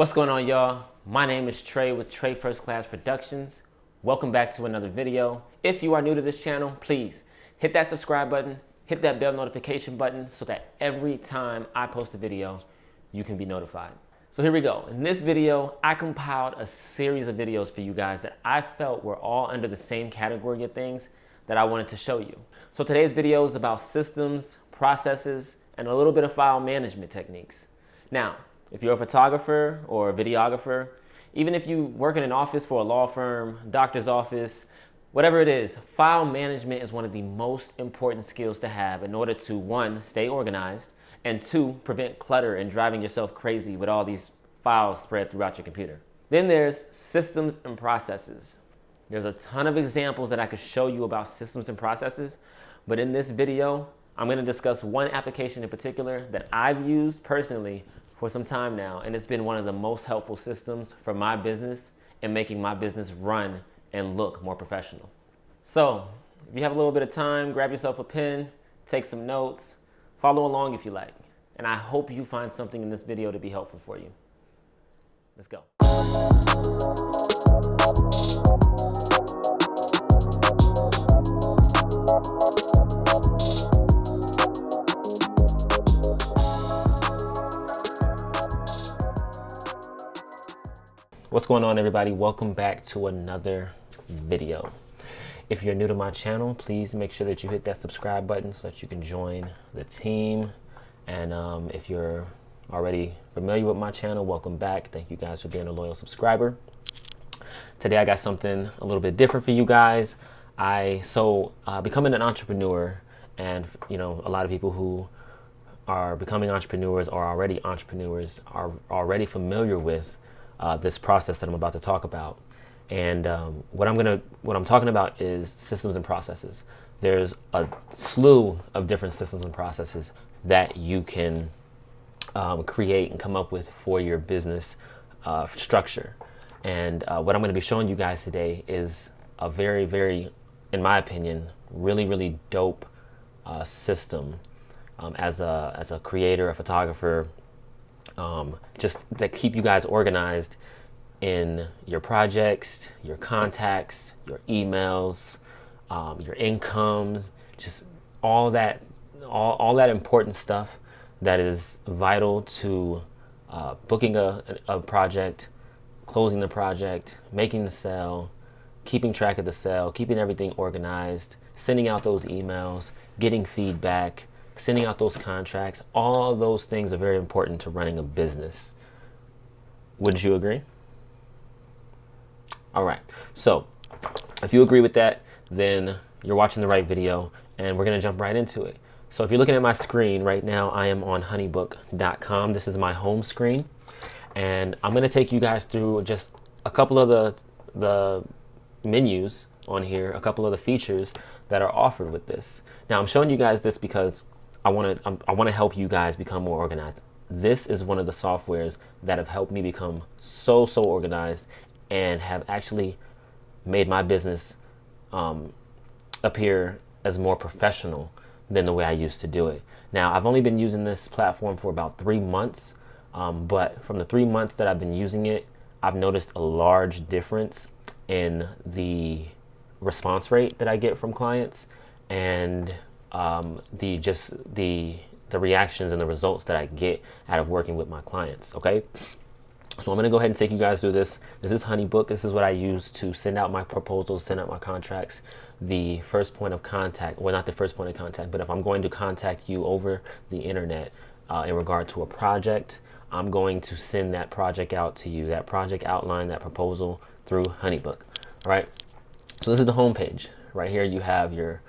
What's going on, y'all? My name is Trae with Trae Firstclass Productions. Welcome back to another video. If you are new to this channel, please hit that subscribe button, hit that bell notification button so that every time I post a video, you can be notified. So here we go. In this video, I compiled a series of videos for you guys that I felt were all under the same category of things that I wanted to show you. So today's video is about systems, processes, and a little bit of file management techniques. Now, if you're a photographer or a videographer, even if you work in an office for a law firm, doctor's office, whatever it is, file management is one of the most important skills to have in order to, one, stay organized, and two, prevent clutter and driving yourself crazy with all these files spread throughout your computer. Then there's systems and processes. There's a ton of examples that I could show you about systems and processes, but in this video, I'm going to discuss one application in particular that I've used personally for some time now, and it's been one of the most helpful systems for my business and making my business run and look more professional. So if you have a little bit of time, grab yourself a pen, take some notes, follow along if you like, and I hope you find something in this video to be helpful for you. Let's go. What's going on, everybody? Welcome back to another video. If you're new to my channel, please make sure that you hit that subscribe button so that you can join the team. And if you're already familiar with my channel, welcome back. Thank you guys for being a loyal subscriber. Today I got something a little bit different for you guys. Becoming an entrepreneur, and a lot of people who are becoming entrepreneurs or already entrepreneurs are already familiar with this process that I'm about to talk about. And what I'm talking about is systems and processes. There's a slew of different systems and processes that you can create and come up with for your business structure. And what I'm going to be showing you guys today is a very, very, in my opinion, really, really dope system as a creator, a photographer, just that keep you guys organized in your projects, your contacts, your emails, your incomes, just all that important stuff that is vital to booking a project, closing the project, making the sale, keeping track of the sale, keeping everything organized, sending out those emails, getting feedback, sending out those contracts. All those things are very important to running a business. Would you agree? All right. So if you agree with that, then you're watching the right video, and we're going to jump right into it. So if you're looking at my screen right now, I am on honeybook.com. This is my home screen, and I'm going to take you guys through just a couple of the menus on here, a couple of the features that are offered with this. Now I'm showing you guys this because I want to help you guys become more organized. This is one of the softwares that have helped me become so organized and have actually made my business appear as more professional than the way I used to do it. Now, I've only been using this platform for about 3 months, but from the 3 months that I've been using it, I've noticed a large difference in the response rate that I get from clients, and the reactions and the results that I get out of working with my clients. Okay, so I'm going to go ahead and take you guys through this. This is Honeybook. This is what I use to send out my proposals, send out my contracts. The first point of contact, well, not the first point of contact, but if I'm going to contact you over the internet in regard to a project, I'm going to send that project out to you, that project outline, that proposal through Honeybook. All right, so this is the home page. Right here you have your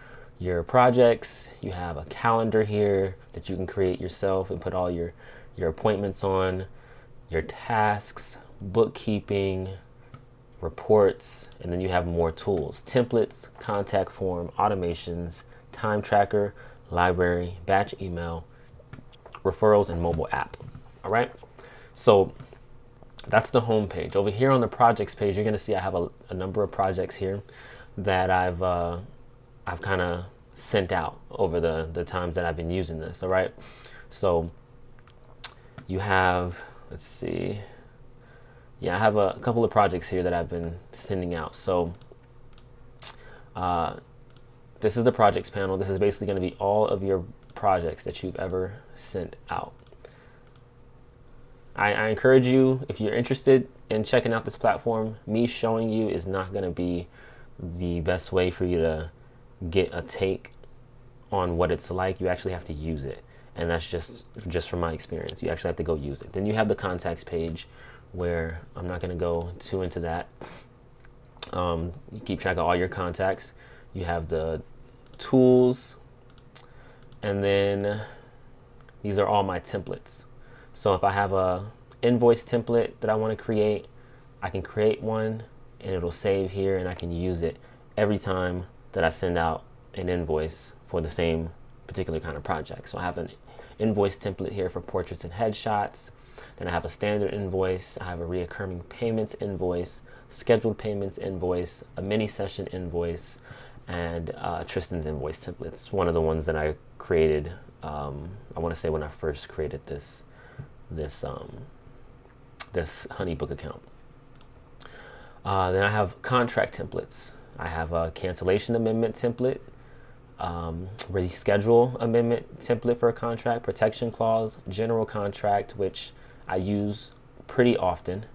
projects. You have a calendar here that you can create yourself and put all your appointments on, your tasks, bookkeeping, reports, and then you have more tools: templates, contact form, automations, time tracker, library, batch email, referrals, and mobile app. All right, so that's the home page. Over here on the projects page, you're going to see I have a number of projects here that I've kind of sent out over the times that I've been using this. All right, so you have, let's see, yeah, I have a couple of projects here that I've been sending out. So this is the projects panel. This is basically going to be all of your projects that you've ever sent out. I encourage you, if you're interested in checking out this platform, me showing you is not going to be the best way for you to get a take on what it's like. You actually have to use it. And that's just from my experience. You actually have to go use it. Then you have the contacts page, where I'm not going to go too into that. You keep track of all your contacts. You have the tools, and then these are all my templates. So if I have a invoice template that I want to create, I can create one and it'll save here, and I can use it every time that I send out an invoice for the same particular kind of project. So I have an invoice template here for portraits and headshots. Then I have a standard invoice. I have a reoccurring payments invoice, scheduled payments invoice, a mini session invoice, and Tristan's invoice template. It's one of the ones that I created. I want to say when I first created this Honeybook account. Then I have contract templates. I have a cancellation amendment template, reschedule amendment template for a contract, protection clause, general contract, which I use pretty often,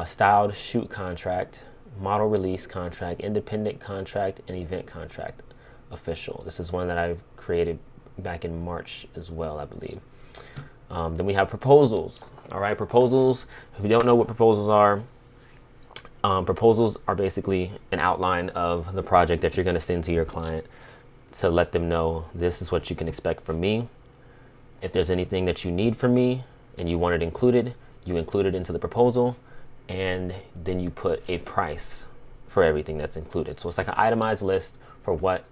styled shoot contract, model release contract, independent contract, and event contract official. This is one that I've created back in March as well, I believe. Then we have proposals. All right, proposals. If you don't know what proposals are basically an outline of the project that you're going to send to your client to let them know this is what you can expect from me. If there's anything that you need from me and you want it included, you include it into the proposal, and then you put a price for everything that's included. So it's like an itemized list for what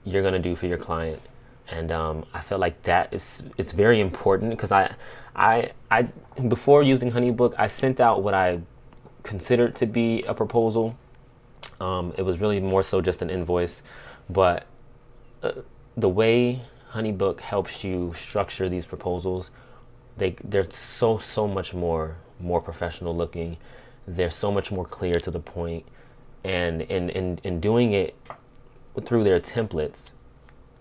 you're going to do for your client. And I feel like it's very important, because I before using Honeybook, I sent out what I considered to be a proposal. It was really more so just an invoice, but the way Honeybook helps you structure these proposals, they're so much more professional looking. They're so much more clear to the point, and in doing it through their templates.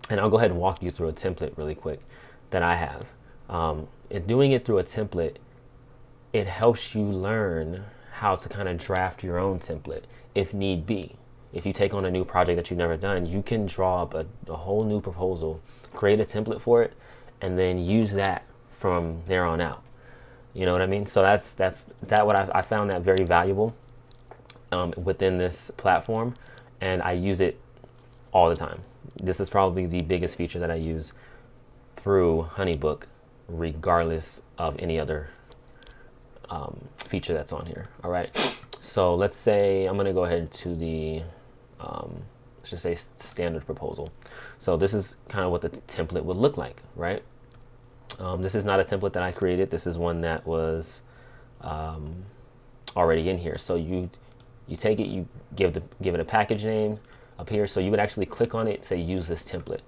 And I'll go ahead and walk you through a template really quick that I have. In doing it through a template, it helps you learn how to kind of draft your own template if need be. If you take on a new project that you've never done, you can draw up a whole new proposal, create a template for it, and then use that from there on out. You know what I mean? So I found that very valuable within this platform, and I use it all the time. This is probably the biggest feature that I use through Honeybook, regardless of any other feature that's on here. All right. So let's say I'm going to go ahead to the, let's just say standard proposal. So this is kind of what the template would look like, right? This is not a template that I created. This is one that was already in here. So you take it, you give it a package name up here. So you would actually click on it, say use this template.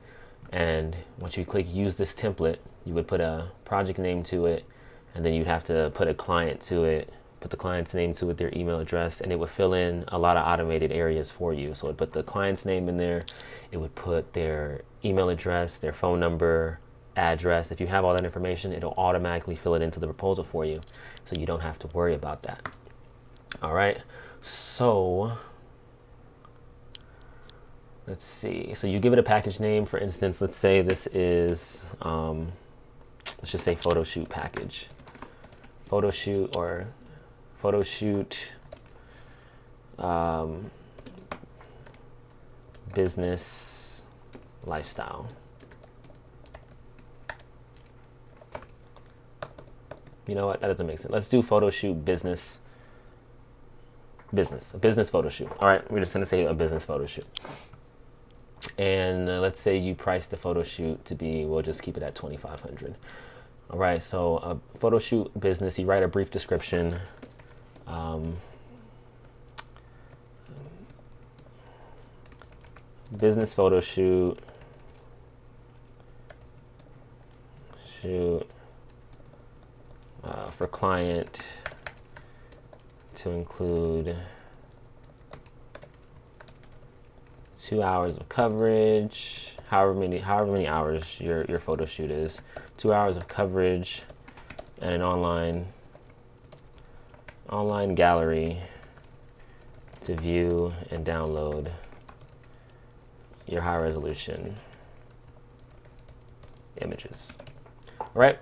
And once you click use this template, you would put a project name to it, and then you'd have to put a client to it, put the client's name to it, their email address, and it would fill in a lot of automated areas for you. So it would put the client's name in there, it would put their email address, their phone number, address. If you have all that information, it'll automatically fill it into the proposal for you, so you don't have to worry about that. All right, so let's see. So you give it a package name. For instance, let's say this is let's just say photo shoot package, photo shoot, or photo shoot business lifestyle. You know what? That doesn't make sense. Let's do photo shoot business photo shoot. All right, we're just gonna say a business photo shoot. And let's say you price the photo shoot to be, we'll just keep it at $2,500. All right, so a photo shoot business, you write a brief description. Business photo shoot, for client to include 2 hours of coverage, however many hours your photo shoot is, 2 hours of coverage, and an online gallery to view and download your high resolution images. All right.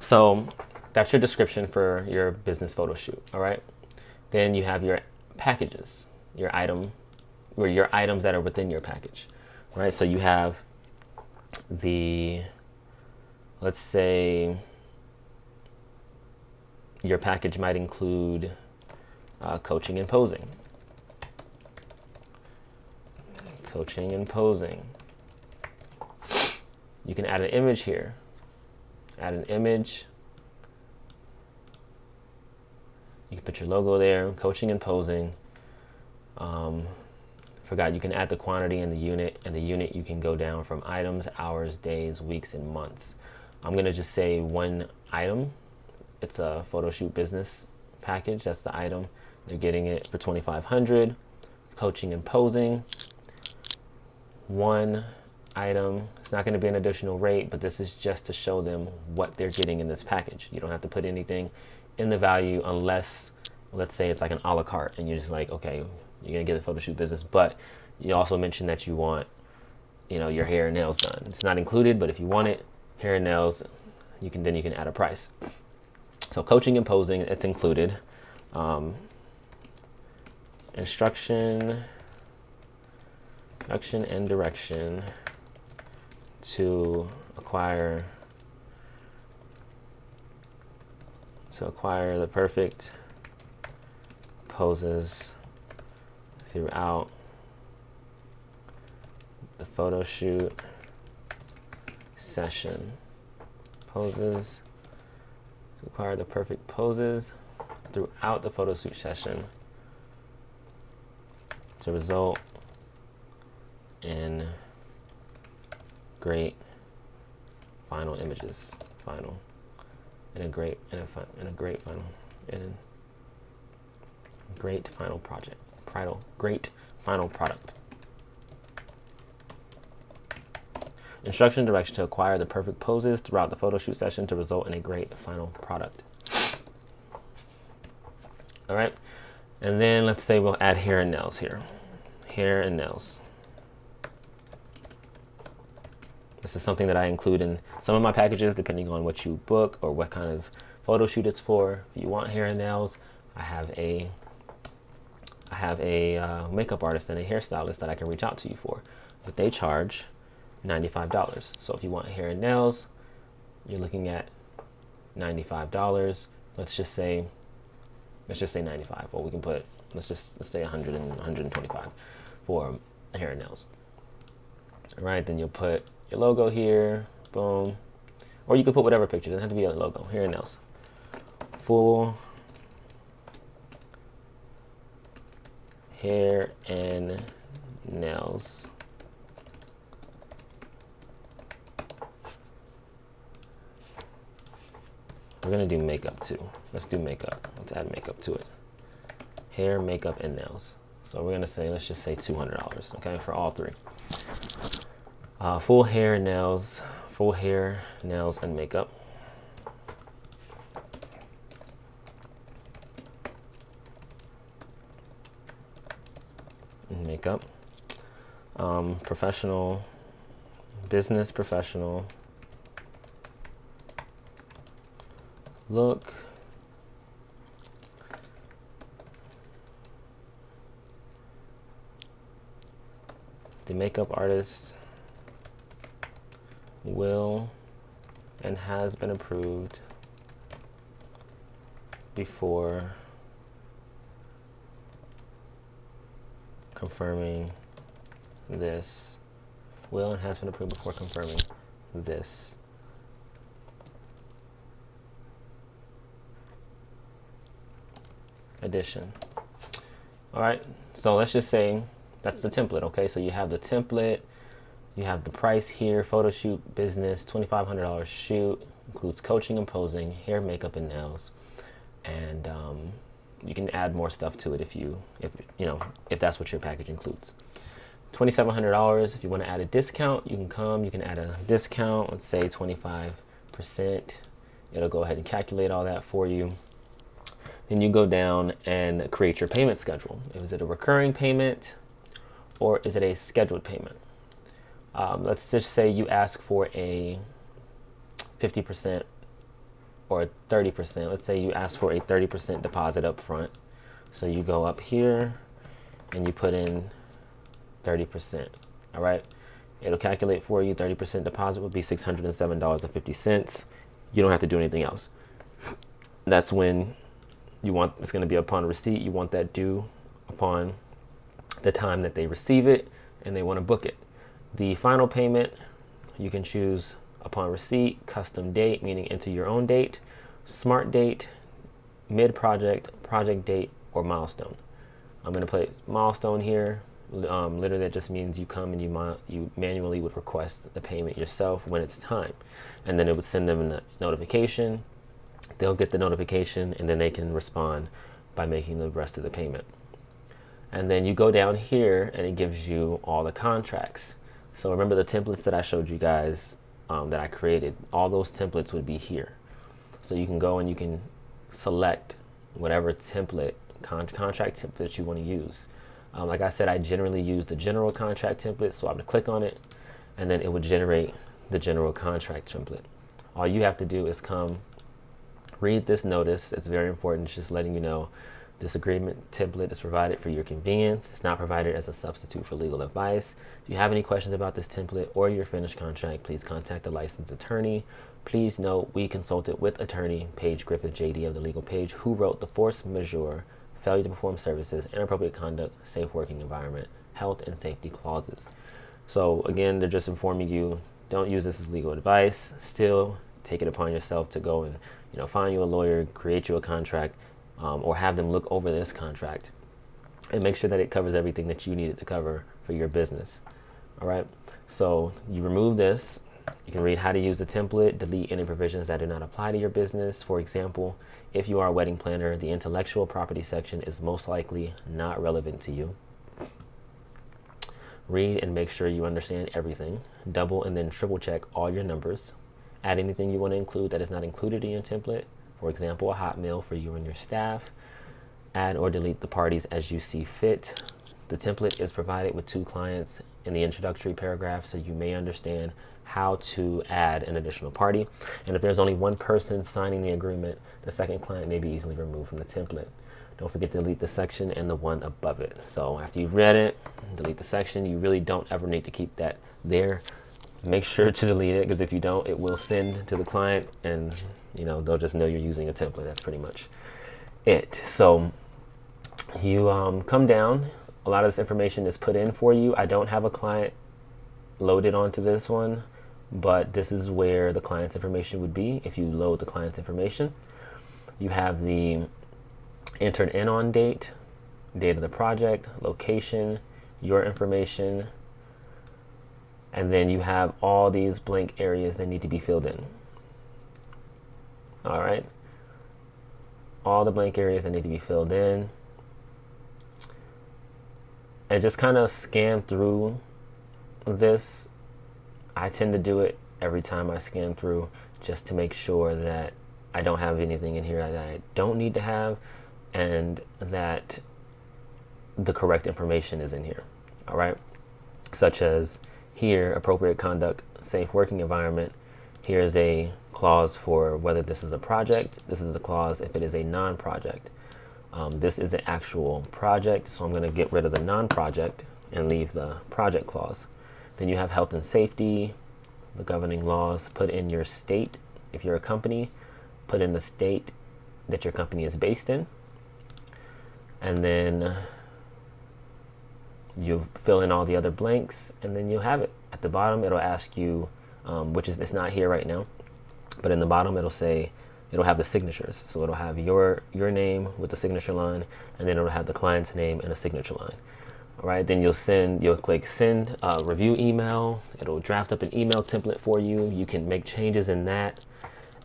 So that's your description for your business photo shoot. All right. Then you have your packages, your items that are within your package. All right. So you have let's say your package might include coaching and posing. Coaching and posing. You can add an image here. Add an image. You can put your logo there. Coaching and posing. Forgot you can add the quantity and the unit. And the unit you can go down from items, hours, days, weeks, and months. I'm gonna just say one item. It's a photo shoot business package. That's the item. They're getting it for $2,500. Coaching and posing. One item. It's not going to be an additional rate, but this is just to show them what they're getting in this package. You don't have to put anything in the value unless, let's say it's like an a la carte and you're just like, okay, you're going to get the photo shoot business, but you also mentioned that you want, your hair and nails done. It's not included, but if you want it, hair and nails, you can add a price. So coaching and posing, it's included. Instruction and direction to acquire the perfect poses throughout the photo shoot session. Poses to acquire the perfect poses throughout the photo shoot session to result in great final images, great final product. Instruction direction to acquire the perfect poses throughout the photo shoot session to result in a great final product. All right, and then let's say we'll add hair and nails here. Hair and nails. This is something that I include in some of my packages, depending on what you book or what kind of photo shoot it's for. If you want hair and nails, I have a makeup artist and a hairstylist that I can reach out to you for, but they charge $95. So if you want hair and nails, you're looking at $95. Let's just say 95. Well, we can put let's say 100 and 125 for hair and nails. All right, then you'll put your logo here, boom, or you can put whatever picture. It doesn't have to be a logo. Hair and nails, full hair and nails. We're gonna do makeup too. Let's do makeup. Let's add makeup to it. Hair, makeup, and nails. So we're gonna say, let's just say $200, okay, for all three. Full hair, nails, and makeup. Makeup. Professional, business professional look. The makeup artist will and has been approved before confirming this. Will and has been approved before confirming this. Addition. All right, so let's just say that's the template, okay? So you have the template, you have the price here, photo shoot business, $2,500 shoot, includes coaching and posing, hair, makeup, and nails. And you can add more stuff to it if that's what your package includes. $2,700. If you want to add a discount, you can add a discount, let's say 25%. It'll go ahead and calculate all that for you. Then you go down and create your payment schedule. Is it a recurring payment or is it a scheduled payment? Let's just say you ask for a 50% or 30%. Let's say you ask for a 30% deposit up front. So you go up here and you put in 30%. All right. It'll calculate for you. 30% deposit would be $607.50. You don't have to do anything else. That's when it's going to be upon receipt. You want that due upon the time that they receive it and they want to book it. The final payment, you can choose upon receipt, custom date, meaning enter your own date, smart date, mid-project, project date, or milestone. I'm going to play milestone here. Literally, that just means you come and you manually would request the payment yourself when it's time. And then it would send them a notification. They'll get the notification and then they can respond by making the rest of the payment. And then you go down here and it gives you all the contracts. So remember the templates that I showed you guys that I created, all those templates would be here. So you can go and you can select whatever template, contract template you want to use. Like I said, I generally use the general contract template, so I'm going to click on it and then it would generate the general contract template. All you have to do is come read this notice. It's very important. It's just letting you know this agreement template is provided for your convenience. It's not provided as a substitute for legal advice. If you have any questions about this template or your finished contract, please contact a licensed attorney. Please note we consulted with attorney Paige Griffith JD of the legal page, who wrote the force majeure, failure to perform services, inappropriate conduct, safe working environment, health and safety clauses. So again, they're just informing you, don't use this as legal advice. Still take it upon yourself to go and find you a lawyer, create you a contract, or have them look over this contract and make sure that it covers everything that you need it to cover for your business. All right. So you remove this. You can read how to use the template, delete any provisions that do not apply to your business. For example, if you are a wedding planner, the intellectual property section is most likely not relevant to you. Read and make sure you understand everything. Double and then triple check all your numbers. Add anything you want to include that is not included in your template. For example, a hot meal for you and your staff. Add or delete the parties as you see fit. The template is provided with 2 clients in the introductory paragraph, so you may understand how to add an additional party. And if there's only one person signing the agreement, the second client may be easily removed from the template. Don't forget to delete the section and the one above it. So after you've read it, delete the section. You really don't ever need to keep that there. Make sure to delete it, because if you don't, it will send to the client and they'll just know you're using a template. That's pretty much it. So you come down. A lot of this information is put in for you. I don't have a client loaded onto this one, but this is where the client's information would be. If you load the client's information, you have the entered in on date, date of the project, location, your information, and then you have all these blank areas that need to be filled in. All right. All the blank areas that need to be filled in. And just kind of scan through this. I tend to do it every time I scan through, just to make sure that I don't have anything in here that I don't need to have, and that the correct information is in here. All right. Such as here, appropriate conduct, safe working environment. Here's a clause for whether this is a project. This is the clause if it is a non-project. This is the actual project, so I'm going to get rid of the non-project and leave the project clause. Then you have health and safety, the governing laws. Put in your state. If you're a company, put in the state that your company is based in. And then you fill in all the other blanks, and then you'll have it. At the bottom, it'll ask you, which is, it's not here right now, but in the bottom, it'll say, it'll have the signatures. So it'll have your name with the signature line, and then it'll have the client's name and a signature line. All right, then you'll click send review email. It'll draft up an email template for you. You can make changes in that,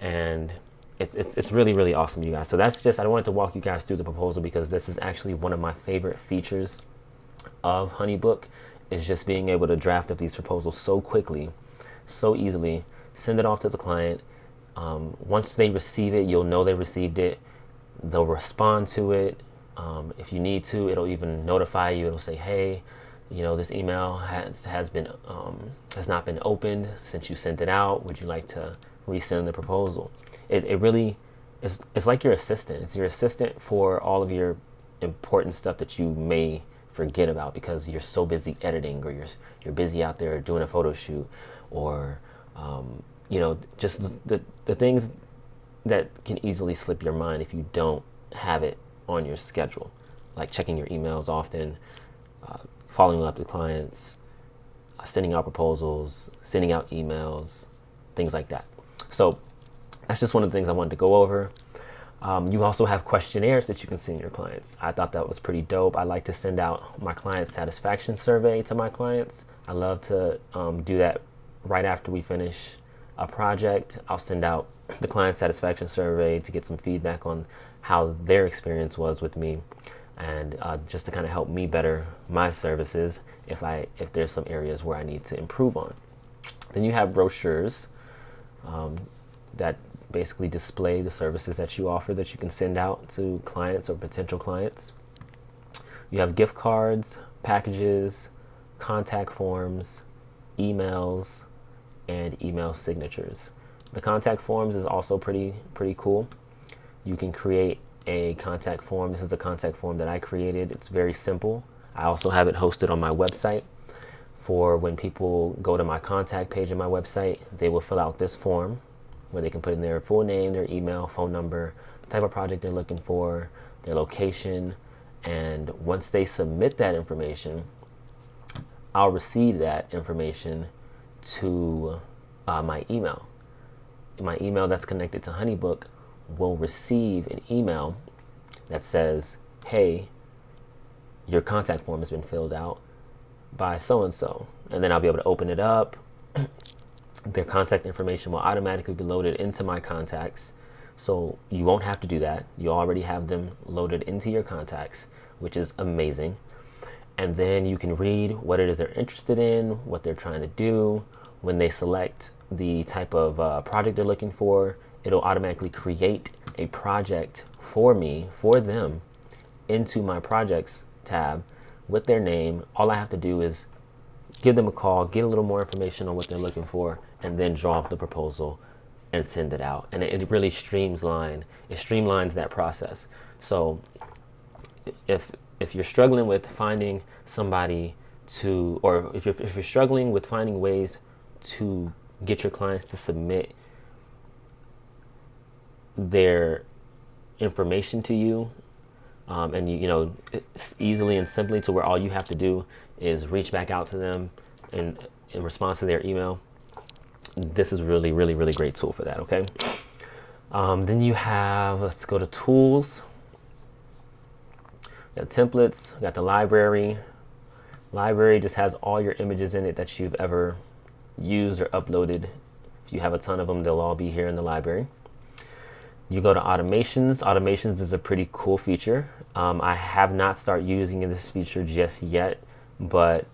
and it's really, really awesome, you guys. So that's just, I wanted to walk you guys through the proposal because this is actually one of my favorite features of Honeybook, is just being able to draft up these proposals so quickly, so easily, send it off to the client. Once they receive it, you'll know they received it. They'll respond to it. If you need to, it'll even notify you. It'll say, hey, you know, this email has not been opened since you sent it out. Would you like to resend the proposal? It really is, it's like your assistant. It's your assistant for all of your important stuff that you may forget about because you're so busy editing, or you're busy out there doing a photo shoot, or you know, just the things that can easily slip your mind if you don't have it on your schedule, like checking your emails often, following up with clients, sending out proposals, sending out emails, things like that. So that's just one of the things I wanted to go over. You also have questionnaires that you can send your clients. I thought that was pretty dope. I like to send out my client satisfaction survey to my clients. I love to do that right after we finish a project. I'll send out the client satisfaction survey to get some feedback on how their experience was with me, and just to kind of help me better my services if there's some areas where I need to improve on. Then you have brochures that basically display the services that you offer that you can send out to clients or potential clients. You have gift cards, packages, contact forms, emails, and email signatures. The contact forms is also pretty cool. You can create a contact form. This is a contact form that I created. It's very simple. I also have it hosted on my website. For when people go to my contact page on my website, they will fill out this form where they can put in their full name, their email, phone number, the type of project they're looking for, their location, and once they submit that information, I'll receive that information to my email. My email that's connected to Honeybook will receive an email that says, hey, your contact form has been filled out by so-and-so. And then I'll be able to open it up. Their contact information will automatically be loaded into my contacts. So you won't have to do that. You already have them loaded into your contacts, which is amazing. And then you can read what it is they're interested in, what they're trying to do. When they select the type of project they're looking for, it'll automatically create a project for me, for them, into my projects tab with their name. All I have to do is give them a call, get a little more information on what they're looking for, and then draw up the proposal and send it out. And it really streamlines that process. So if you're struggling with finding somebody to, or if you're struggling with finding ways to get your clients to submit their information to you, and you know, it's easily and simply to where all you have to do is reach back out to them in response to their email, this is really great tool for that. Okay. Then you have, let's go to tools. You got templates, you got the library. Library just has all your images in it that you've ever used or uploaded. If you have a ton of them, they'll all be here in the library. You go to automations. Automations is a pretty cool feature. I have not started using this feature just yet, but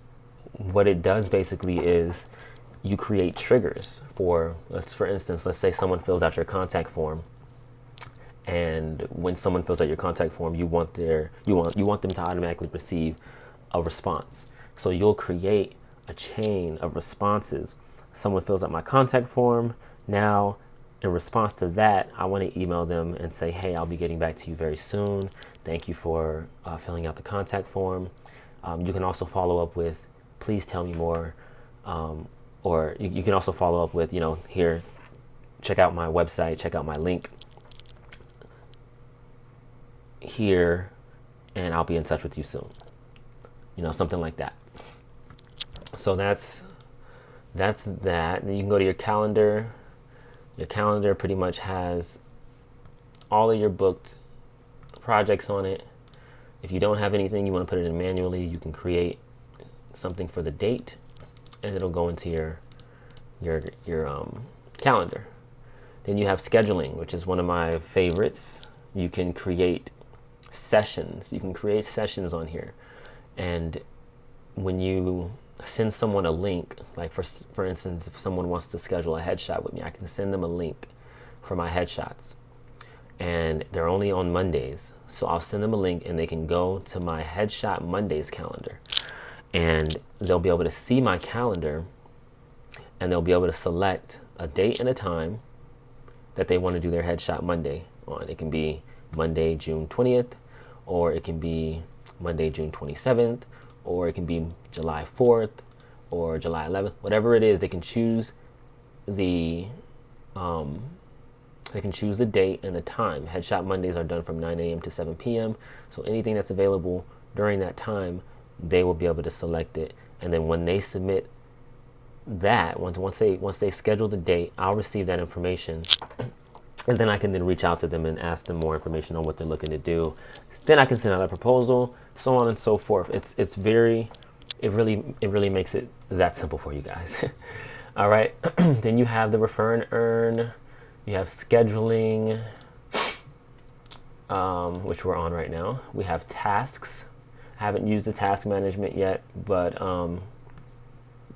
what it does basically is you create triggers for instance, let's say someone fills out your contact form, and when someone fills out your contact form, you want them to automatically receive a response. So you'll create a chain of responses. Someone fills out my contact form. Now, in response to that, I want to email them and say, hey, I'll be getting back to you very soon. Thank you for filling out the contact form. You can also follow up with, please tell me more. Or you can also follow up with, you know, here, check out my website, check out my link here, and I'll be in touch with you soon. You know, something like that. So that's that. Then you can go to your calendar. Your calendar pretty much has all of your booked projects on it. If you don't have anything, you want to put it in manually, you can create something for the date, and it'll go into your calendar. Then you have scheduling, which is one of my favorites. You can create sessions. You can create sessions on here. And when you send someone a link, like for instance, if someone wants to schedule a headshot with me, I can send them a link for my headshots. And they're only on Mondays. So I'll send them a link and they can go to my Headshot Mondays calendar. And they'll be able to see my calendar and they'll be able to select a date and a time that they want to do their Headshot Monday on. It can be Monday, June 20th, or it can be Monday, June 27th, or it can be July 4th or July 11th. Whatever it is, they can choose the date and the time. Headshot Mondays are done from 9 a.m. to 7 p.m. So anything that's available during that time, they will be able to select it. And then when they submit that, once they schedule the date, I'll receive that information. And then I can then reach out to them and ask them more information on what they're looking to do. Then I can send out a proposal, so on and so forth. It really makes it that simple for you guys. All right. Then you have the refer and earn. You have scheduling, which we're on right now. We have tasks. I haven't used the task management yet, but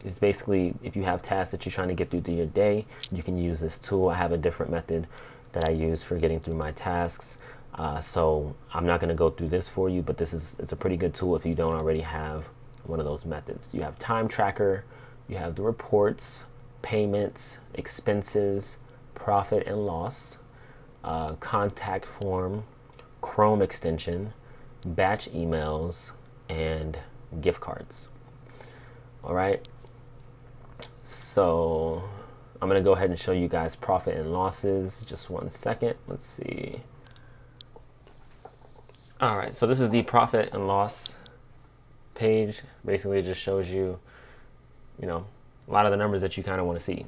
it's basically if you have tasks that you're trying to get through your day, you can use this tool. I have a different method that I use for getting through my tasks. So I'm not going to go through this for you, but it's a pretty good tool if you don't already have one of those methods. You have time tracker, you have the reports, payments, expenses, profit and loss, contact form, Chrome extension, batch emails, and gift cards. All right. So I'm going to go ahead and show you guys profit and losses. Just one second. Let's see. All right. So this is the profit and loss page. Basically, it just shows you, a lot of the numbers that you kind of want to see.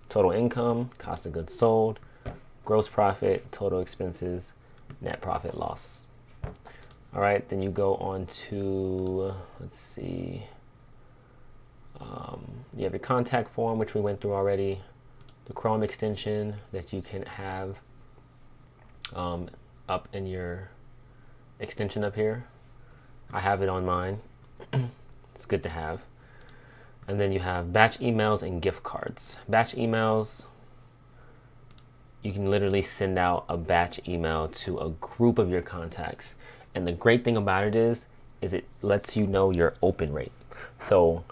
Total income, cost of goods sold, gross profit, total expenses, net profit loss. All right. Then you go on to, let's see. You have your contact form, which we went through already, the Chrome extension that you can have up in your extension up here. I have it on mine. It's good to have. And then you have batch emails and gift cards. Batch emails, you can literally send out a batch email to a group of your contacts. And the great thing about it is it lets you know your open rate. So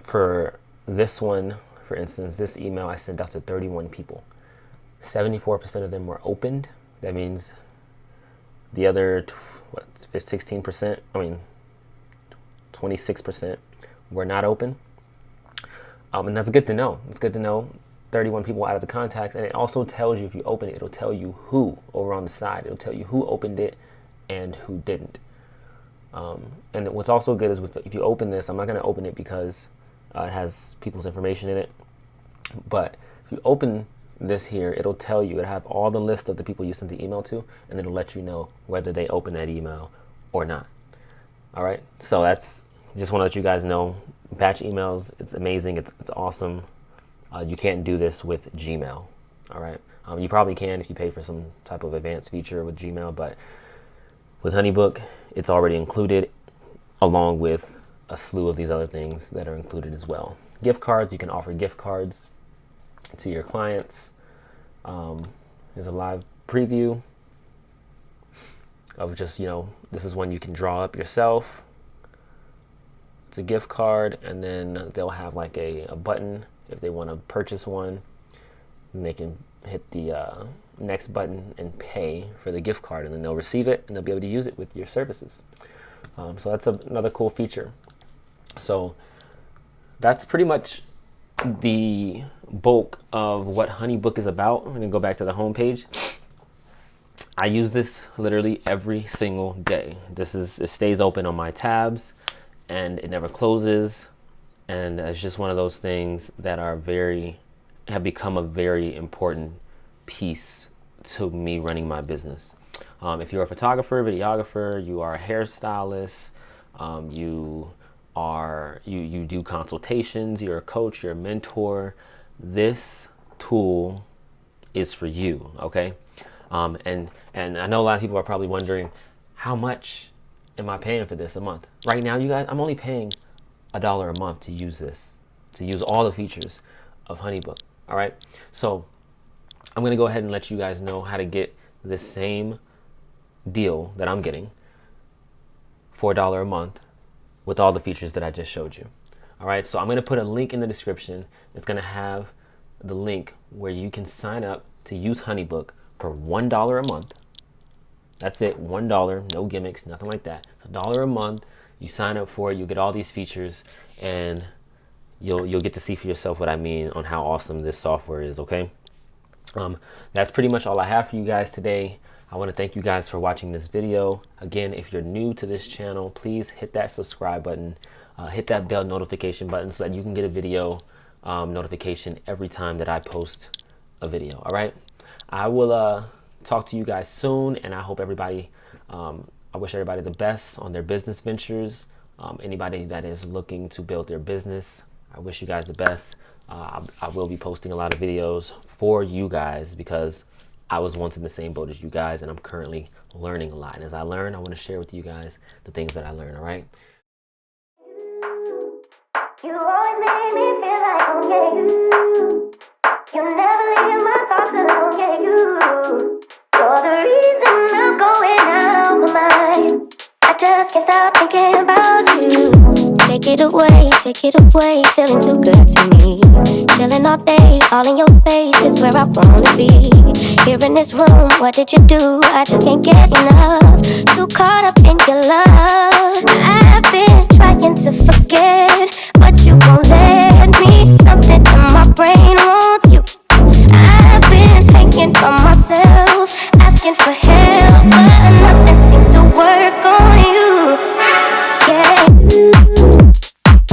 for this one, for instance, this email I sent out to 31 people. 74% of them were opened. That means the other 16%, 26% were not open. And that's good to know. It's good to know 31 people out of the contacts. And it also tells you, if you open it, it'll tell you who over on the side. It'll tell you who opened it and who didn't. And what's also good is if you open this, I'm not going to open it because it has people's information in it. But if you open this here, it'll tell you, it'll have all the list of the people you sent the email to, and it'll let you know whether they open that email or not. All right. So just want to let you guys know, batch emails, it's amazing. It's awesome. You can't do this with Gmail. All right. You probably can if you pay for some type of advanced feature with Gmail, but with Honeybook, it's already included along with a slew of these other things that are included as well. Gift cards, you can offer gift cards to your clients. There's a live preview of just, this is one you can draw up yourself. It's a gift card, and then they'll have like a button if they want to purchase one, and they can hit the next button and pay for the gift card, and then they'll receive it and they'll be able to use it with your services. So that's another cool feature. So that's pretty much the bulk of what Honeybook is about. I'm going to go back to the home page. I use this literally every single day. It stays open on my tabs and it never closes. And it's just one of those things that have become a very important piece to me running my business. If you're a photographer, videographer, you are a hairstylist, you do consultations, you're a coach, you're a mentor, this tool is for you, okay? And I know a lot of people are probably wondering, how much am I paying for this a month? Right now, you guys, I'm only paying $1 a month to use this, to use all the features of Honeybook. All right, so I'm gonna go ahead and let you guys know how to get the same deal that I'm getting for $1 a month with all the features that I just showed you. All right, so I'm gonna put a link in the description. It's gonna have the link where you can sign up to use Honeybook for $1 a month. That's it, $1, no gimmicks, nothing like that. It's $1 a month. You sign up for it, you get all these features, and you'll get to see for yourself what I mean on how awesome this software is, okay? That's pretty much all I have for you guys today. I want to thank you guys for watching this video. Again, if you're new to this channel, please hit that subscribe button, hit that bell notification button so that you can get a video notification every time that I post a video. All right, I will talk to you guys soon, and I hope everybody, I wish everybody the best on their business ventures. Anybody that is looking to build their business, I wish you guys the best. I will be posting a lot of videos for you guys because I was once in the same boat as you guys, and I'm currently learning a lot. And as I learn, I want to share with you guys the things that I learn. All right. You always make me feel like, oh yeah, you never leave my thoughts alone, yeah, you're the reason I'm going out my mind. I just can't stop thinking about you. Take it away, feeling too good to me. Chilling all day, all in your space is where I wanna be. Here in this room, what did you do? I just can't get enough. Too caught up in your love. I've been trying to forget, but you won't let me. Something in my brain wants you. I've been thinking by myself, asking for help, but nothing seems to work on you. Yeah,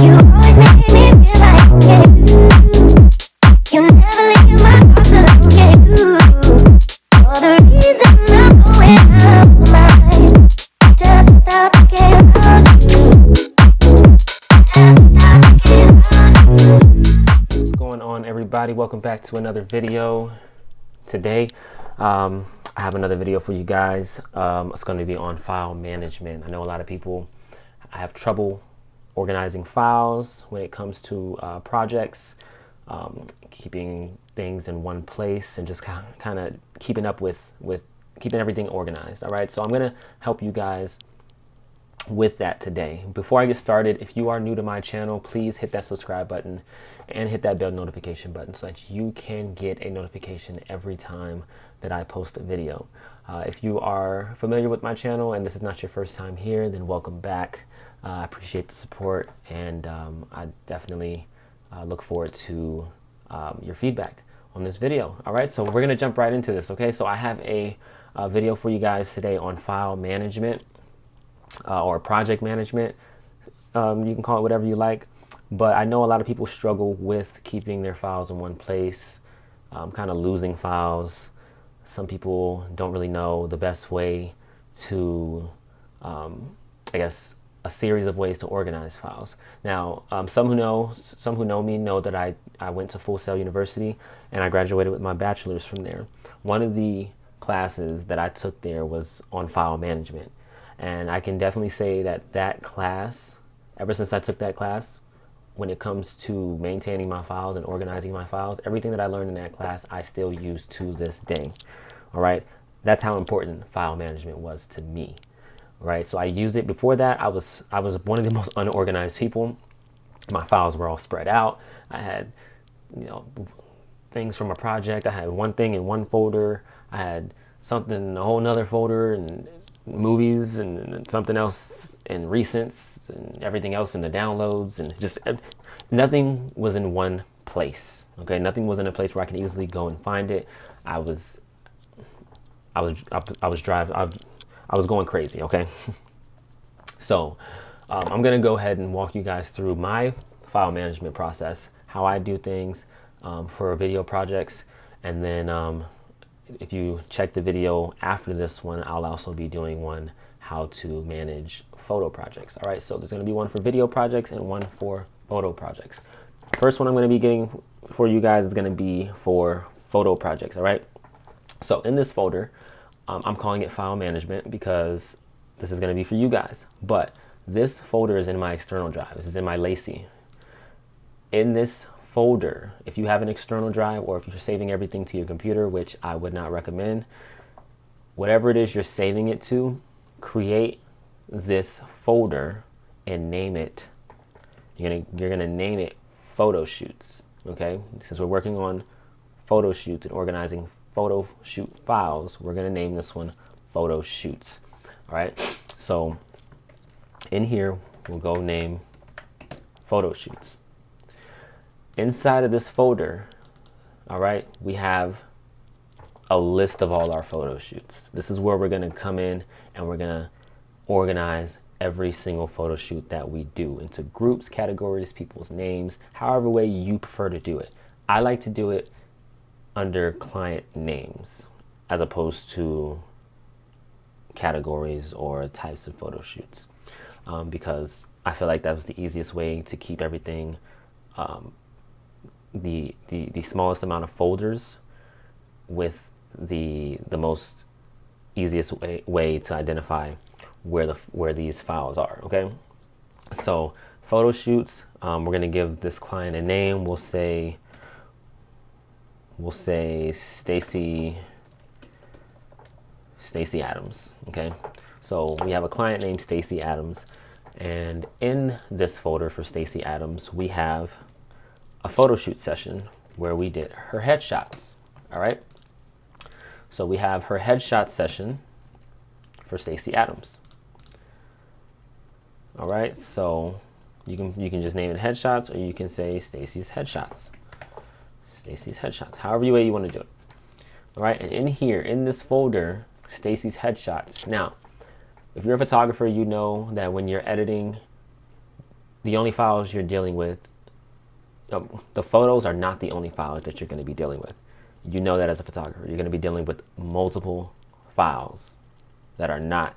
you always make me feel like, yeah, you never leave my thoughts alone, yeah, you're the reason I'm going out of my mind. Just stop thinking about you. What's going on, everybody? Welcome back to another video. Today, I have another video for you guys. It's going to be on file management. I know a lot of people have trouble organizing files when it comes to projects, keeping things in one place and just kind of keeping up with keeping everything organized. All right, so I'm going to help you guys with that today. Before I get started, if you are new to my channel, please hit that subscribe button and hit that bell notification button so that you can get a notification every time that I post a video. If you are familiar with my channel and this is not your first time here, then welcome back. I appreciate the support, and I definitely look forward to your feedback on this video. All right, so we're gonna jump right into this. Okay, so I have a video for you guys today on file management or project management. You can call it whatever you like, but I know a lot of people struggle with keeping their files in one place, kind of losing files. Some people don't really know the best way to, I guess, a series of ways to organize files. Now, some who know me know that I went to Full Sail University and I graduated with my bachelor's from there. One of the classes that I took there was on file management. And I can definitely say that that class, ever since I took that class, when it comes to maintaining my files and organizing my files, everything that I learned in that class, I still use to this day. All right, that's how important file management was to me. Right, so I used it. Before that, I was one of the most unorganized people. My files were all spread out. I had, things from a project. I had one thing in one folder. I had something in a whole nother folder, and movies and something else in recents, and everything else in the downloads, and just nothing was in one place. Okay, nothing was in a place where I can easily go and find it. I was going crazy. Okay, so I'm gonna go ahead and walk you guys through my file management process, how I do things for video projects, and then if you check the video after this one, I'll also be doing one how to manage photo projects. All right, so there's going to be one for video projects and one for photo projects. First one I'm going to be getting for you guys is going to be for photo projects. All right. So in this folder, I'm calling it file management because this is going to be for you guys. But this folder is in my external drive. This is in my Lacy. In this folder, if you have an external drive or if you're saving everything to your computer, which I would not recommend, whatever it is you're saving it to, create this folder and name it. You're gonna name it photo shoots. Okay, since we're working on photo shoots and organizing photo shoot files, we're gonna name this one photo shoots. All right, so in here we'll go name photo shoots. Inside of this folder, all right, we have a list of all our photo shoots. This is where we're gonna come in and we're gonna organize every single photo shoot that we do into groups, categories, people's names, however way you prefer to do it. I like to do it under client names as opposed to categories or types of photo shoots, because I feel like that was the easiest way to keep everything, the smallest amount of folders with the most easiest way to identify where these files are. Okay, so photo shoots, we're going to give this client a name. We'll say Stacy Adams. Okay, so we have a client named Stacy Adams, and in this folder for Stacy Adams we have a photo shoot session where we did her headshots. All right, so we have her headshot session for Stacy Adams. All right, so you can just name it headshots, or you can say Stacy's headshots. Stacy's headshots, however way you want to do it. All right, and in here, in this folder, Stacy's headshots. Now, if you're a photographer, you know that when you're editing, the only files you're dealing with, the photos are not the only files that you're going to be dealing with. You know that as a photographer, you're going to be dealing with multiple files that are not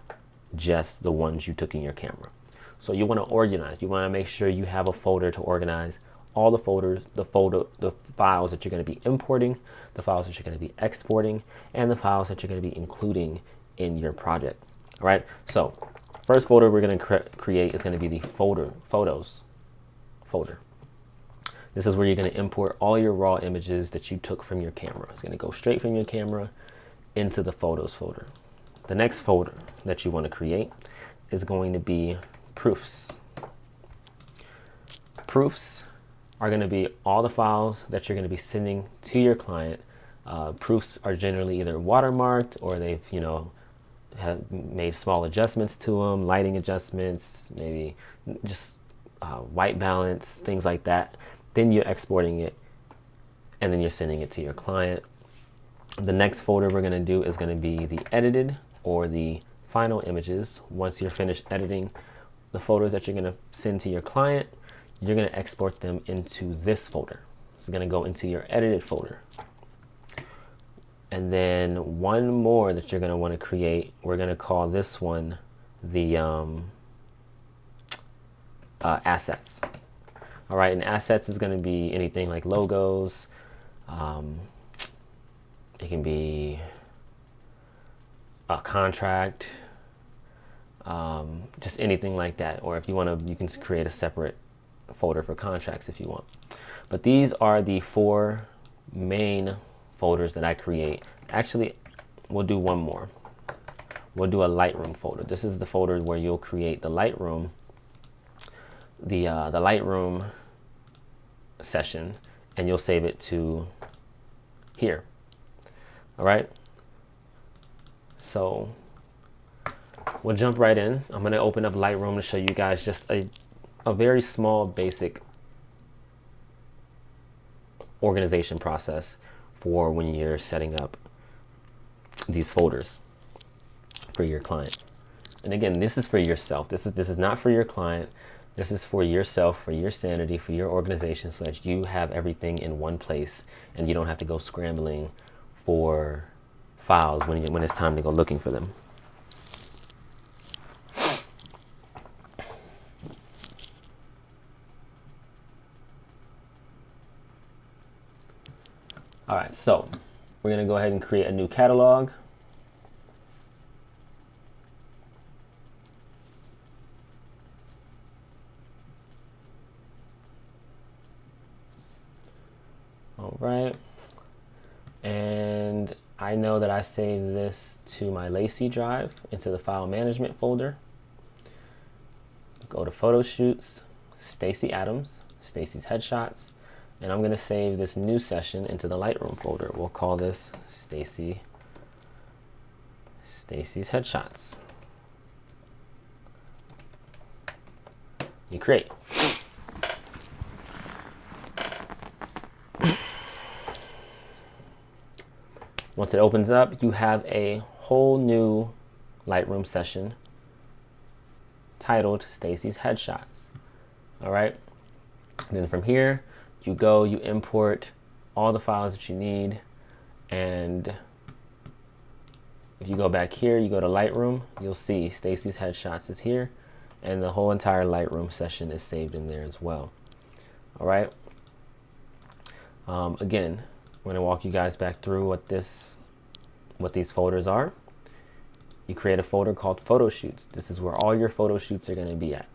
just the ones you took in your camera. So you want to organize. You want to make sure you have a folder to organize all the folders, the files that you're going to be importing, the files that you're going to be exporting, and the files that you're going to be including in your project. All right. So first folder we're going to create is going to be the photos folder. This is where you're going to import all your raw images that you took from your camera. It's going to go straight from your camera into the photos folder. The next folder that you want to create is going to be proofs. Proofs are going to be all the files that you're going to be sending to your client. Proofs are generally either watermarked or they've, have made small adjustments to them, lighting adjustments, maybe just white balance, things like that. Then you're exporting it and then you're sending it to your client. The next folder we're going to do is going to be the edited or the final images. Once you're finished editing the photos that you're going to send to your client, you're going to export them into this folder. It's going to go into your edited folder. And then one more that you're going to want to create, we're going to call this one the assets. All right, and assets is going to be anything like logos. It can be a contract, just anything like that. Or if you want to, you can create a separate folder for contracts if you want. But these are the 4 main folders that I create. Actually, we'll do one more. We'll do a Lightroom folder. This is the folder where you'll create the Lightroom, the Lightroom session, and you'll save it to here. All right. So we'll jump right in. I'm going to open up Lightroom to show you guys just a very small basic organization process for when you're setting up these folders for your client. And again, this is for yourself. This is not for your client. This is for yourself, for your sanity, for your organization, so that you have everything in one place and you don't have to go scrambling for files when it's time to go looking for them. All right, so we're gonna go ahead and create a new catalog. All right, and I know that I saved this to my Lacy drive into the file management folder. Go to photo shoots, Stacey Adams, Stacey's headshots, and I'm gonna save this new session into the Lightroom folder. We'll call this Stacey's headshots. You create. Once it opens up, you have a whole new Lightroom session titled Stacey's Headshots. All right. And then from here, you go, you import all the files that you need. And if you go back here, you go to Lightroom, you'll see Stacey's Headshots is here. And the whole entire Lightroom session is saved in there as well. All right. Again, I'm going to walk you guys back through what these folders are. You create a folder called photo shoots. This is where all your photo shoots are going to be at.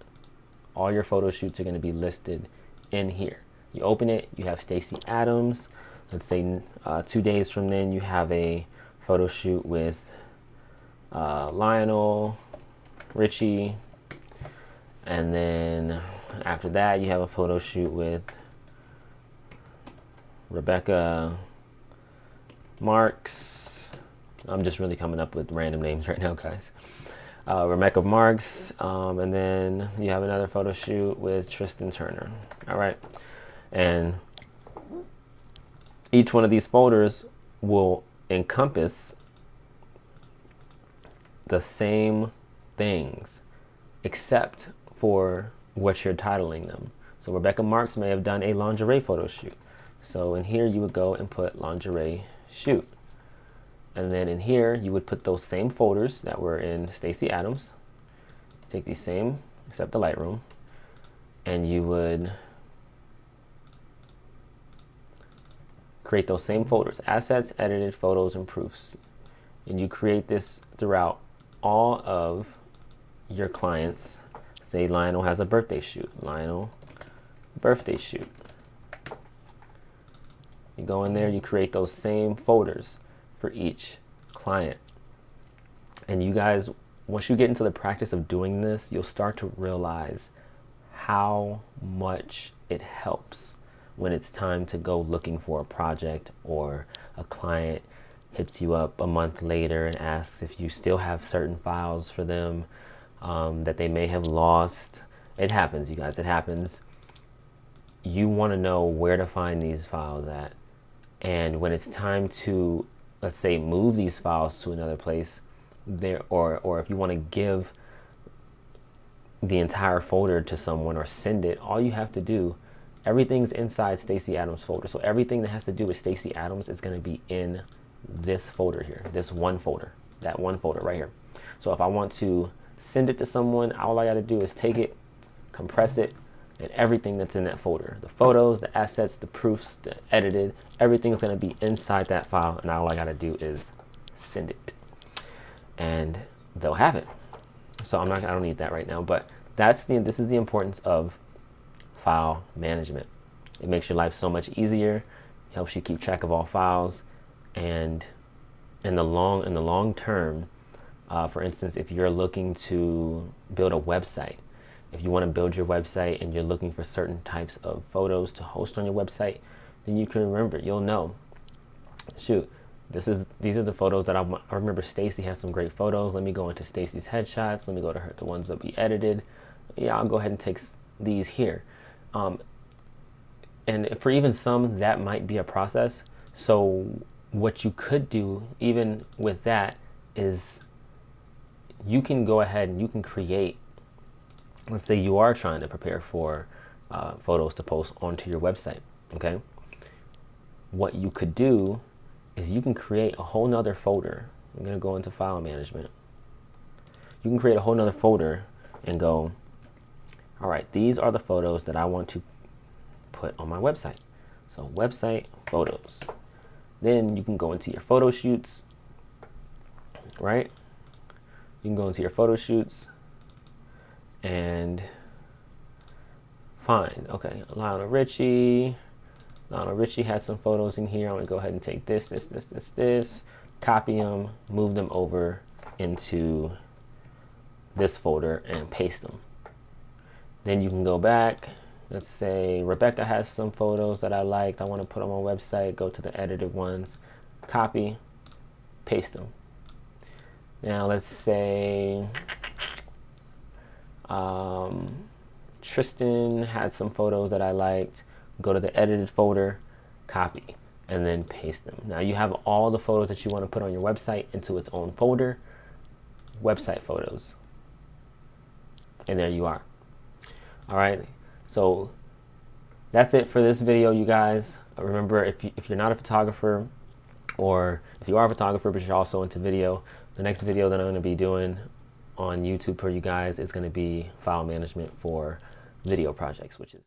All your photo shoots are going to be listed in here. You open it, you have Stacey Adams. Let's say 2 days from then you have a photo shoot with Lionel Richie, and then after that you have a photo shoot with Rebecca Marks. I'm just really coming up with random names right now, guys. Rebecca Marks, and then you have another photo shoot with Tristan Turner. All right, and each one of these folders will encompass the same things except for what you're titling them. So Rebecca Marks may have done a lingerie photo shoot. So in here you would go and put lingerie shoot. And then in here you would put those same folders that were in Stacey Adams. Take these same, except the Lightroom, and you would create those same folders: assets, edited, photos, and proofs. And you create this throughout all of your clients. Say Lionel has a birthday shoot. Lionel birthday shoot. You go in there, you create those same folders for each client. And you guys, once you get into the practice of doing this, you'll start to realize how much it helps when it's time to go looking for a project, or a client hits you up a month later and asks if you still have certain files for them that they may have lost. It happens, you guys, it happens. You want to know where to find these files at. And when it's time to, let's say, move these files to another place, or if you want to give the entire folder to someone or send it, all you have to do, everything's inside Stacey Adams folder. So everything that has to do with Stacey Adams is going to be in this folder here, this one folder, that one folder right here. So if I want to send it to someone, all I got to do is take it, compress it, and everything that's in that folder, the photos, the assets, the proofs, the edited, everything's going to be inside that file, and all I got to do is send it, and they'll have it. So I don't need that right now, but this is the importance of file management. It makes your life so much easier, helps you keep track of all files, and in the long term, for instance, if you're looking to build a website, if you want to build your website and you're looking for certain types of photos to host on your website, then you can remember, you'll know, shoot, these are the photos that I remember. Stacey has some great photos. Let me go into Stacey's headshots. Let me go to the ones that we edited. Yeah, I'll go ahead and take these here. And for even some, that might be a process. So what you could do, even with that, is you can go ahead and you can create, let's say you are trying to prepare for photos to post onto your website, okay? What you could do is you can create a whole nother folder. I'm gonna go into file management. You can create a whole nother folder and go, all right, these are the photos that I want to put on my website. So website photos. Then you can go into your photo shoots, right? You can go into your photo shoots and find, okay, Lionel Richie. Lionel Richie had some photos in here. I'm gonna go ahead and take this, copy them, move them over into this folder and paste them. Then you can go back. Let's say Rebecca has some photos that I liked. I want to put on my website. Go to the edited ones, copy, paste them. Now let's say Tristan had some photos that I liked. Go to the edited folder, copy, and then paste them. Now you have all the photos that you want to put on your website into its own folder, website photos. And there you are. All right, so that's it for this video, you guys. Remember, if you're not a photographer, or if you are a photographer but you're also into video, the next video that I'm going to be doing on YouTube for you guys is going to be file management for video projects, which is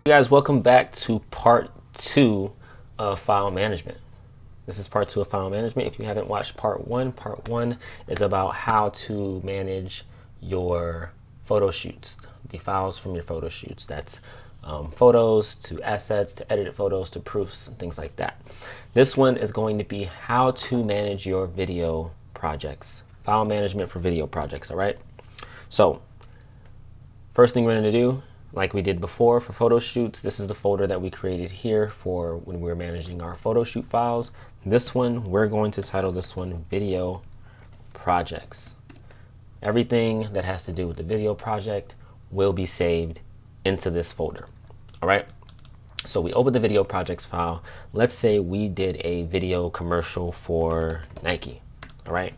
guys, welcome back to part 2 of file management. This is part 2 of file management. If you haven't watched part 1 is about how to manage your photo shoots, the files from your photo shoots. That's photos to assets to edited photos to proofs and things like that. This one is going to be how to manage your video projects, file management for video projects. All right, so first thing we're going to do, like we did before for photo shoots, this is the folder that we created here for when we're managing our photo shoot files. This one, we're going to title this one video projects. Everything that has to do with the video project will be saved into this folder. All right, so we open the video projects file. Let's say we did a video commercial for Nike. All right,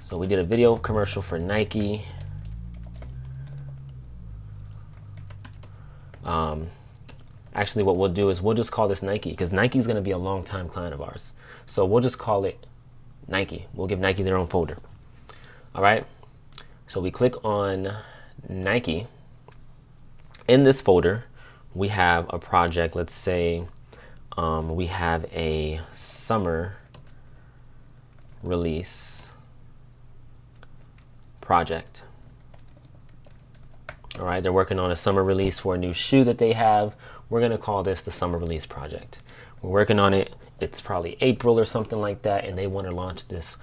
so we did a video commercial for Nike. Actually, what we'll do is we'll just call this Nike, because Nike is going to be a long-time client of ours. So we'll just call it Nike. We'll give Nike their own folder. All right. So we click on Nike. In this folder, we have a project. Let's say we have a summer release project. All right, they're working on a summer release for a new shoe that they have. We're gonna call this the summer release project. We're working on it. It's probably April or something like that, and they want to launch this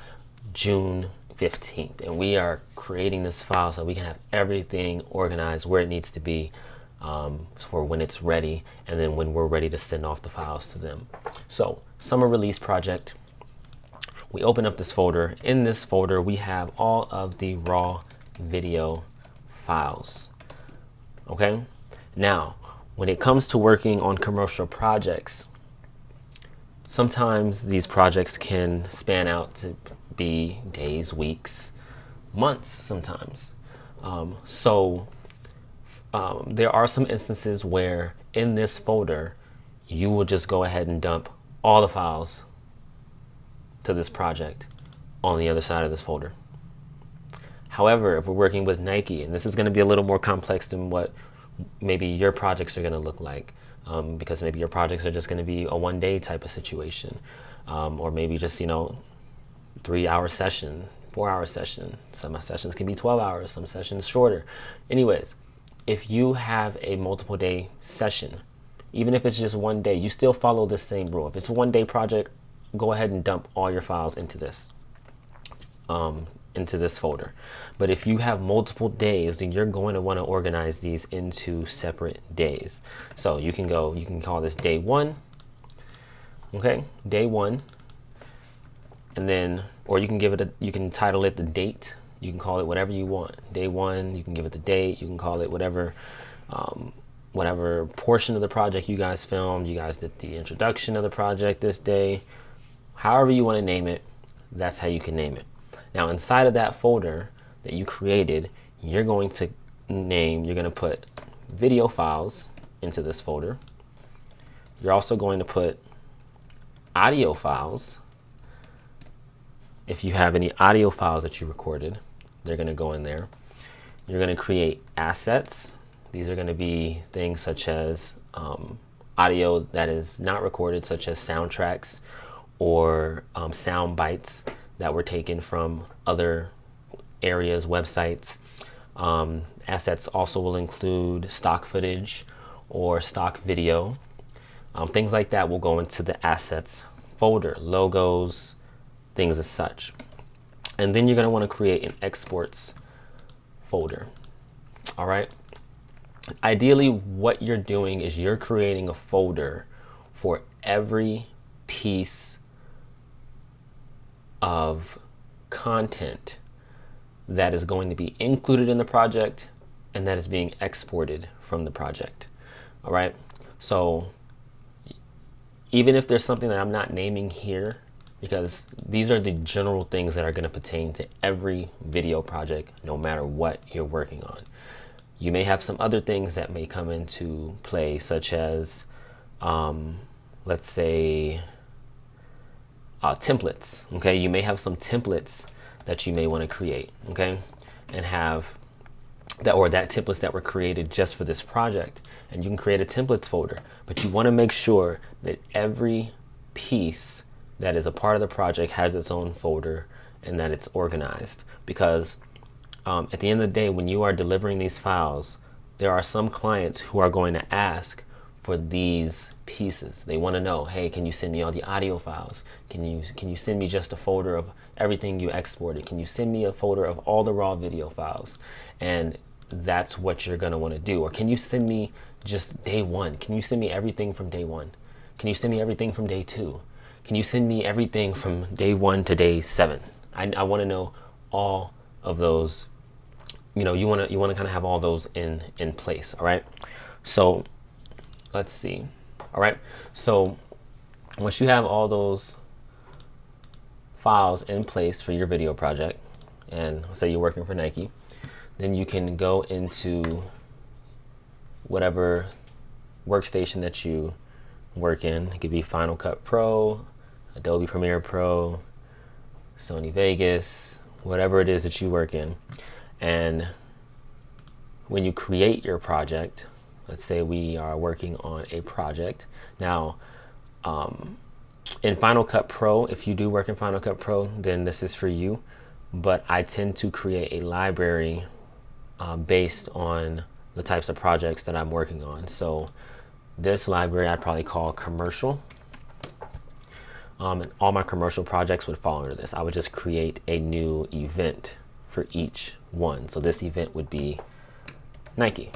June 15th, and we are creating this file so we can have everything organized where it needs to be for when it's ready, and then when we're ready to send off the files to them. So summer release project, we open up this folder. In this folder we have all of the raw video files. Okay, now when it comes to working on commercial projects, sometimes these projects can span out to be days, weeks, months sometimes. There are some instances where in this folder you will just go ahead and dump all the files to this project on the other side of this folder. However, if we're working with Nike, and this is going to be a little more complex than what maybe your projects are going to look like, because maybe your projects are just going to be a one-day type of situation, or maybe just 3-hour session, 4-hour session. Some sessions can be 12 hours, some sessions shorter. Anyways, if you have a multiple day session, even if it's just one day, you still follow the same rule. If it's a one-day project, go ahead and dump all your files into this folder. But if you have multiple days, then you're going to want to organize these into separate days. So you can call this day 1. Okay, day 1. And then, or you can title it the date. You can call it whatever you want. Day 1, you can give it the date. You can call it whatever portion of the project you guys filmed. You guys did the introduction of the project this day. However you want to name it, that's how you can name it. Now inside of that folder that you created, you're going to put video files into this folder. You're also going to put audio files. If you have any audio files that you recorded, they're going to go in there. You're going to create assets. These are going to be things such as audio that is not recorded, such as soundtracks or sound bites that were taken from other areas, websites. Assets also will include stock footage or stock video. Things like that will go into the assets folder, logos, things as such. And then you're going to want to create an exports folder. All right. Ideally, what you're doing is you're creating a folder for every piece of content that is going to be included in the project and that is being exported from the project. All right. So even if there's something that I'm not naming here, because these are the general things that are going to pertain to every video project, no matter what you're working on. You may have some other things that may come into play, such as, let's say, templates. Okay, you may have some templates that you may want to create. Okay, and have that, or that templates that were created just for this project, and you can create a templates folder. But you want to make sure that every piece that is a part of the project has its own folder and that it's organized, because at the end of the day, when you are delivering these files, there are some clients who are going to ask for these pieces. They want to know, hey, can you send me all the audio files? Can you send me just a folder of everything you exported? Can you send me a folder of all the raw video files? And that's what you're going to want to do. Or can you send me just day 1? Can you send me everything from day 1? Can you send me everything from day 2? Can you send me everything from day 1 to day 7? I want to know all of those. You want to kind of have all those in place. All right. So let's see. All right. So once you have all those files in place for your video project, and let's say you're working for Nike, then you can go into whatever workstation that you work in. It could be Final Cut Pro, Adobe Premiere Pro, Sony Vegas, whatever it is that you work in. And when you create your project, let's say we are working on a project. Now, in Final Cut Pro, if you do work in Final Cut Pro, then this is for you. But I tend to create a library based on the types of projects that I'm working on. So this library I'd probably call commercial. And all my commercial projects would fall under this. I would just create a new event for each one. So this event would be Nike.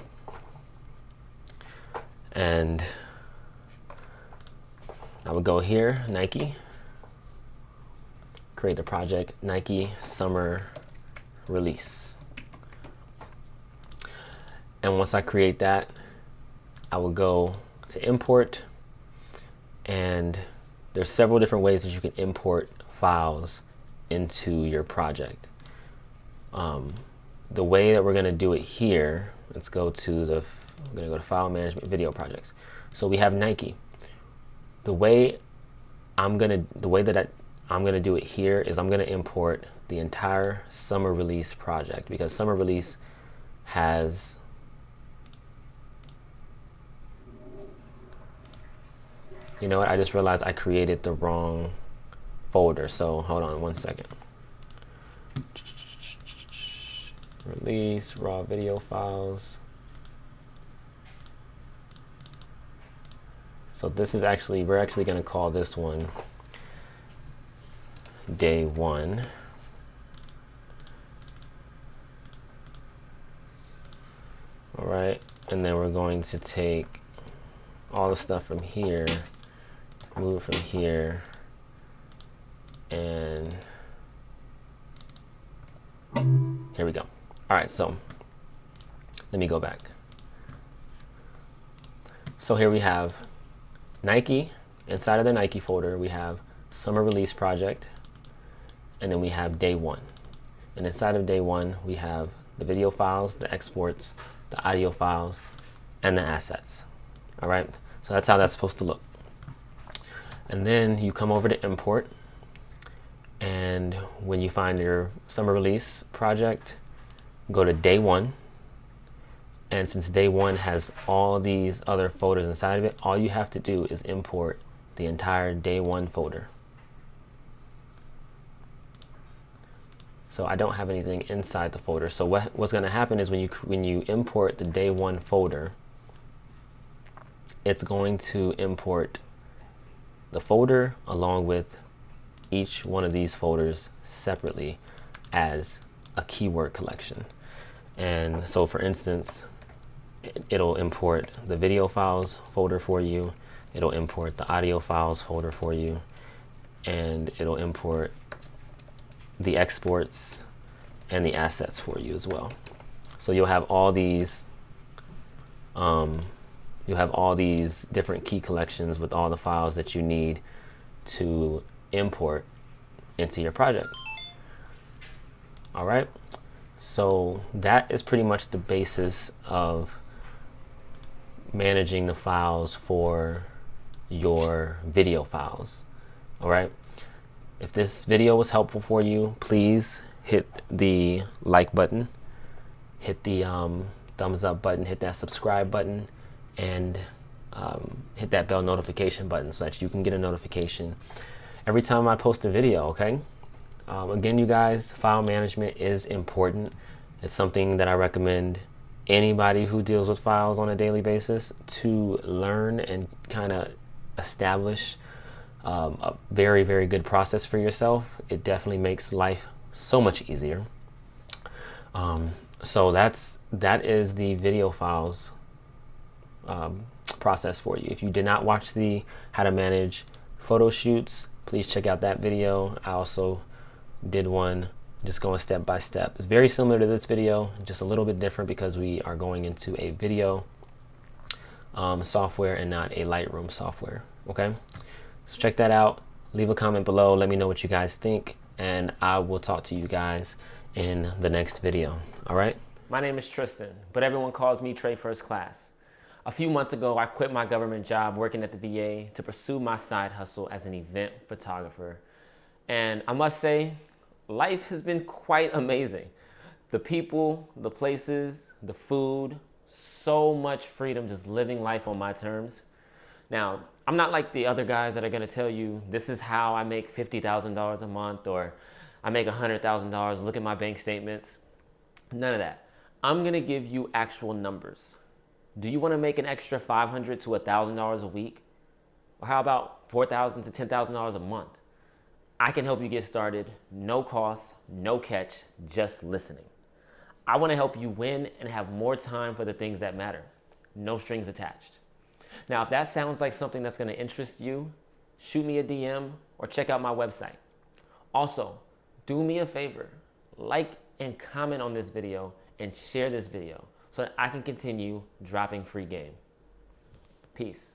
And I would go here, Nike, create the project, Nike Summer Release. And once I create that, I will go to import, and there's several different ways that you can import files into your project. The way that we're going to do it here, let's go to the, I'm going to go to File Management, Video Projects. So we have Nike. The way that I'm going to do it here is I'm going to import the entire Summer Release project, because Summer Release has you know what, I just realized I created the wrong folder. So hold on one second. Release raw video files. So this is actually, we're actually going to call this one day 1. All right, and then we're going to take all the stuff from here, move it from here, and here we go. All right, so let me go back. So here we have Nike. Inside of the Nike folder, we have Summer Release Project, and then we have day 1. And inside of day 1, we have the video files, the exports, the audio files, and the assets. All right, so that's how that's supposed to look. And then you come over to import, and when you find your Summer Release project, go to day 1. And since day 1 has all these other folders inside of it, all you have to do is import the entire day 1 folder. So I don't have anything inside the folder. So what's going to happen is when you import the day 1 folder, it's going to import the folder along with each one of these folders separately as a keyword collection. And so for instance, it'll import the video files folder for you, it'll import the audio files folder for you, and it'll import the exports and the assets for you as well. So you'll have all these different key collections with all the files that you need to import into your project. All right, so that is pretty much the basis of managing the files for your video files. All right, if this video was helpful for you, please hit the like button, hit the thumbs up button, hit that subscribe button, and hit that bell notification button so that you can get a notification every time I post a video. Okay, again, you guys, file management is important. It's something that I recommend anybody who deals with files on a daily basis to learn and kind of establish a very, very good process for yourself. It definitely makes life so much easier. So that is the video files process for you. If you did not watch the how to manage photo shoots, please check out that video. I also did one just going step by step. It's very similar to this video, just a little bit different because we are going into a video software and not a Lightroom software. Okay, so check that out. Leave a comment below. Let me know what you guys think, and I will talk to you guys in the next video. All right. My name is Tristan, but everyone calls me Trae Firstclass. A few months ago, I quit my government job working at the VA to pursue my side hustle as an event photographer. And I must say, life has been quite amazing. The people, the places, the food, so much freedom just living life on my terms. Now, I'm not like the other guys that are gonna tell you, this is how I make $50,000 a month, or I make $100,000, look at my bank statements. None of that. I'm gonna give you actual numbers. Do you wanna make an extra $500 to $1,000 a week? Or how about $4,000 to $10,000 a month? I can help you get started, no cost, no catch, just listening. I want to help you win and have more time for the things that matter. No strings attached. Now, if that sounds like something that's going to interest you, shoot me a DM or check out my website. Also, do me a favor, like and comment on this video and share this video so that I can continue dropping free game. Peace.